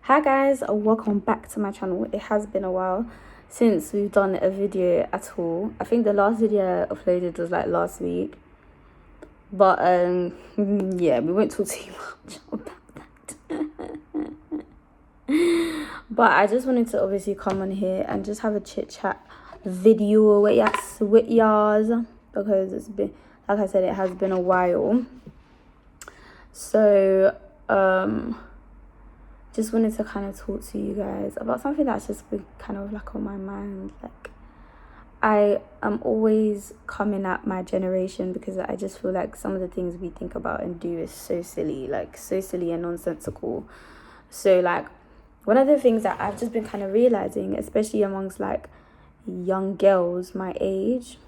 Hi guys, welcome back to my channel. It has been a while since we've done a video at all. I think the last video I uploaded was like last week, but yeah, we won't talk too much about that. But I just wanted to obviously come on here and just have a chit chat video with y'all because it's been, like I said, it has been a while. So just wanted to kind of talk to you guys about something that's just been kind of like on my mind. Like, I am always coming at my generation because I just feel like some of the things we think about and do is so silly, like so silly and nonsensical. So like, one of the things that I've just been kind of realizing, especially amongst like young girls my age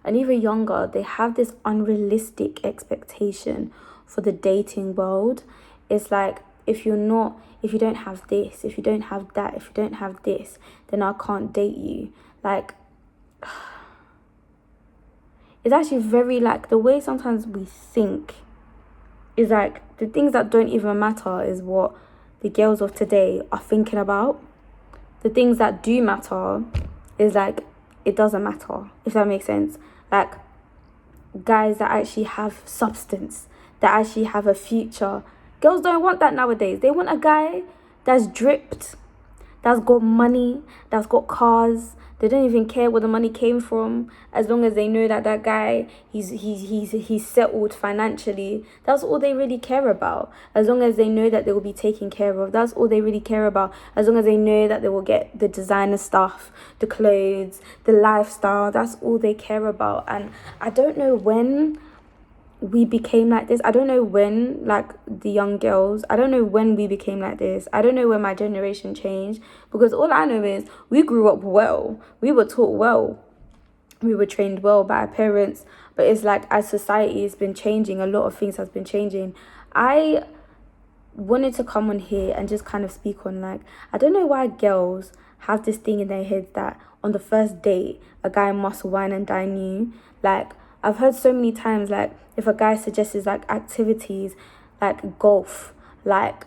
and even younger, they have this unrealistic expectation for the dating world. It's like, if you don't have this, if you don't have that, if you don't have this, then I can't date you. Like, it's actually very like, the way sometimes we think is like, the things that don't even matter is what the girls of today are thinking about. The things that do matter is like, it doesn't matter, if that makes sense. Like, guys that actually have substance, that actually have a future. Girls don't want that nowadays. They want a guy that's dripped, that's got money, that's got cars. They don't even care where the money came from, as long as they know that that guy, he's settled financially. That's all they really care about. As long as they know that they will be taken care of, that's all they really care about. As long as they know that they will get the designer stuff, the clothes, the lifestyle, that's all they care about. And I don't know when we became like this. I don't know when, like, the young girls, I don't know when we became like this. I don't know when my generation changed, because all I know is we grew up well, we were taught well, we were trained well by our parents. But it's like, as society has been changing, a lot of things has been changing. I wanted to come on here and just kind of speak on, like, I don't know why girls have this thing in their heads that on the first date a guy must wine and dine you. Like, I've heard so many times, like, if a guy suggests like activities like golf, like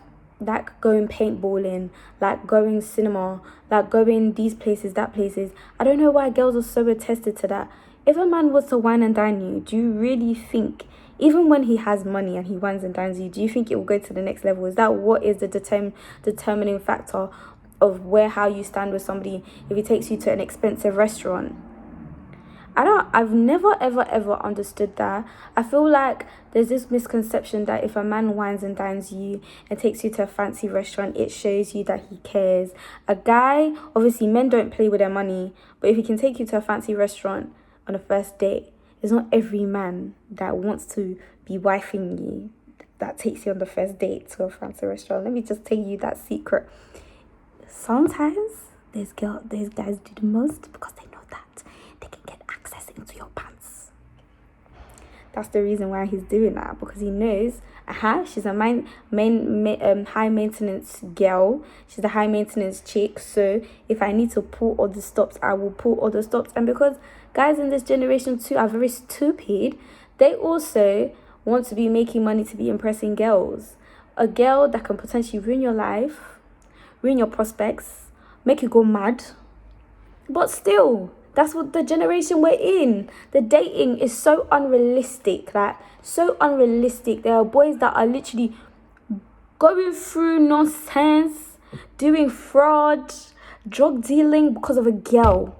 going paintballing, like going cinema, like going these places, that places, I don't know why girls are so attested to that. If a man was to wine and dine you, do you really think, even when he has money and he wines and dines you, do you think it will go to the next level? Is that what is the determining factor of how you stand with somebody if he takes you to an expensive restaurant? I've never ever understood that. I feel like there's this misconception that if a man wines and dines you and takes you to a fancy restaurant, it shows you that he cares. A guy, obviously men don't play with their money, but if he can take you to a fancy restaurant on a first date, it's not every man that wants to be wifing you that takes you on the first date to a fancy restaurant. Let me just tell you that secret. Sometimes these guys do the most because they know that they can get access into your pants. That's the reason why he's doing that, because he knows, she's a high maintenance girl. She's a high maintenance chick. So if I need to pull all the stops, I will pull all the stops. And because guys in this generation too are very stupid, they also want to be making money to be impressing girls. A girl that can potentially ruin your life, ruin your prospects, make you go mad. But still, that's what the generation we're in. The dating is so unrealistic, like so unrealistic. There are boys that are literally going through nonsense, doing fraud, drug dealing because of a girl,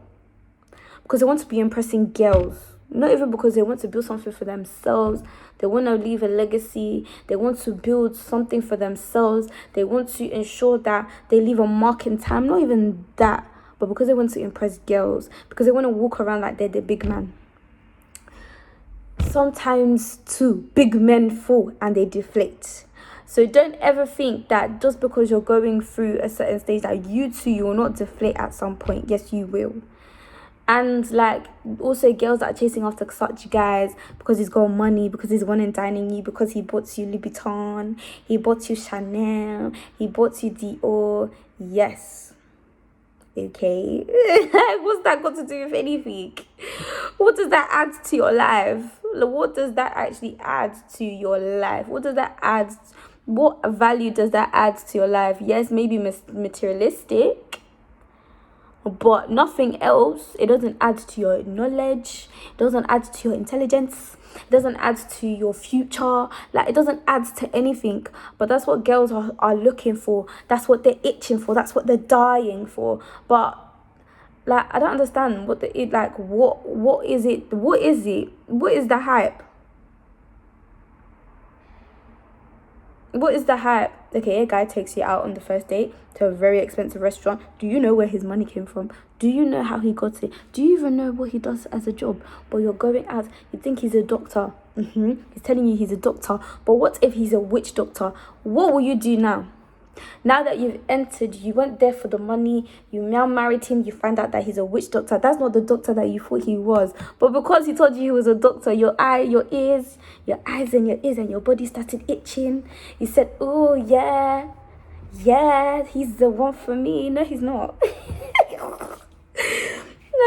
because they want to be impressing girls. Not even because they want to build something for themselves. They want to leave a legacy. They want to build something for themselves. They want to ensure that they leave a mark in time. Not even that, but because they want to impress girls, because they want to walk around like they're the big man. Sometimes too, big men fall and they deflate. So don't ever think that just because you're going through a certain stage that you will not deflate at some point. Yes, you will. And like, also girls that are chasing after such guys because he's got money, because he's one and dining you, because he bought you Louis Vuitton, he bought you Chanel, he bought you Dior. Yes. Okay. What's that got to do with anything? What does that add to your life? What does that actually add to your life? What does that add What value does that add to your life? Yes, maybe materialistic, but nothing else. It doesn't add to your knowledge. It doesn't add to your intelligence. It doesn't add to your future. Like, it doesn't add to anything. But that's what girls are looking for. That's what they're itching for. That's what they're dying for. But like, I don't understand what what is it? What is it? What is the hype? What is the hype? Okay, a guy takes you out on the first date to a very expensive restaurant. Do you know where his money came from? Do you know how he got it? Do you even know what he does as a job? But you're going out, you think he's a doctor. He's telling you he's a doctor. But what if he's a witch doctor? What will you do now? Now that you've entered, you went there for the money, you now married him, you find out that he's a witch doctor. That's not the doctor that you thought he was. But because he told you he was a doctor, your eyes and your ears and your body started itching. You said, oh yeah, he's the one for me. No, he's not. No,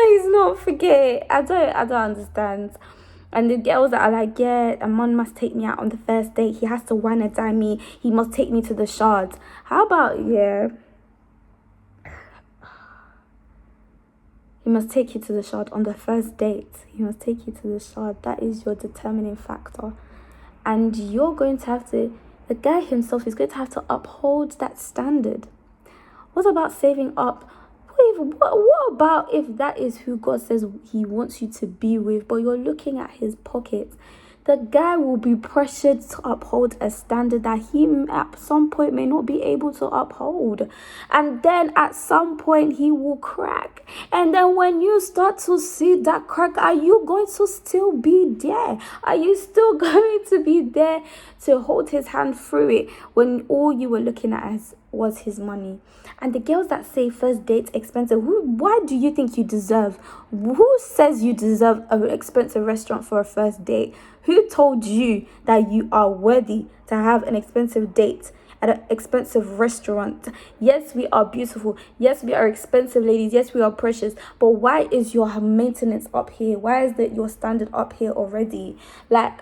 he's not. Forget it. I don't understand. And the girls that are like, yeah, a man must take me out on the first date. He has to wine and dine me. He must take me to the shards. How about, yeah, he must take you to the shard on the first date. He must take you to the shard. That is your determining factor. And you're going to have to, the guy himself is going to have to uphold that standard. What about saving up? What about if that is who God says he wants you to be with, but you're looking at his pockets? The guy will be pressured to uphold a standard that he at some point may not be able to uphold. And then at some point he will crack. And then when you start to see that crack, are you going to still be there? Are you still going to be there to hold his hand through it when all you were looking at was his money? And the girls that say first date's expensive, why do you think you deserve? Who says you deserve an expensive restaurant for a first date? Who told you that you are worthy to have an expensive date at an expensive restaurant? Yes, we are beautiful. Yes, we are expensive ladies. Yes, we are precious. But why is your maintenance up here? Why is your standard up here already? Like,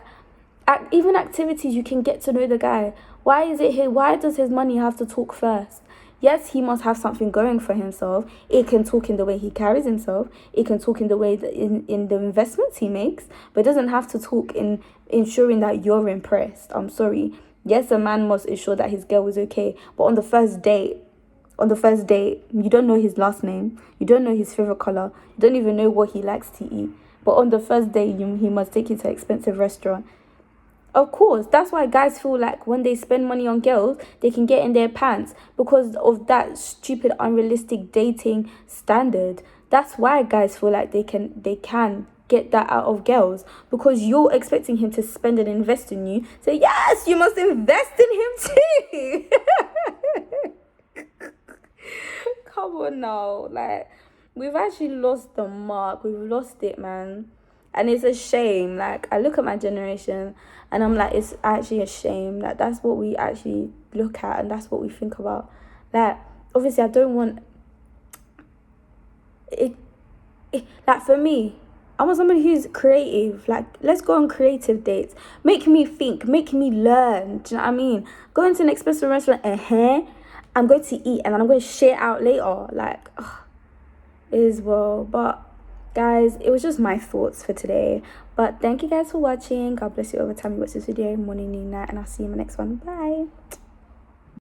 even activities, you can get to know the guy. Why is it here? Why does his money have to talk first? Yes, he must have something going for himself. It can talk in the way he carries himself. It can talk in the way that in the investments he makes. But it doesn't have to talk in ensuring that you're impressed. I'm sorry. Yes, a man must ensure that his girl is okay. But on the first date, you don't know his last name. You don't know his favorite color. You don't even know what he likes to eat. But on the first day, he must take you to an expensive restaurant. Of course, that's why guys feel like when they spend money on girls, they can get in their pants because of that stupid, unrealistic dating standard. That's why guys feel like they can get that out of girls, because you're expecting him to spend and invest in you. So yes, you must invest in him too. Come on now, like, we've actually lost the mark. We've lost it, man. And it's a shame. Like, I look at my generation and I'm like, it's actually a shame. Like, that's what we actually look at and that's what we think about. Like, obviously, I don't want it. Like, for me, I want somebody who's creative. Like, let's go on creative dates. Make me think. Make me learn. Do you know what I mean? Going to an expensive restaurant, I'm going to eat and then I'm going to share out later. Like, is well, but guys, it was just my thoughts for today. But thank you guys for watching. God bless you over time you watch this video, morning, noon, night, and I'll see you in the next one. Bye.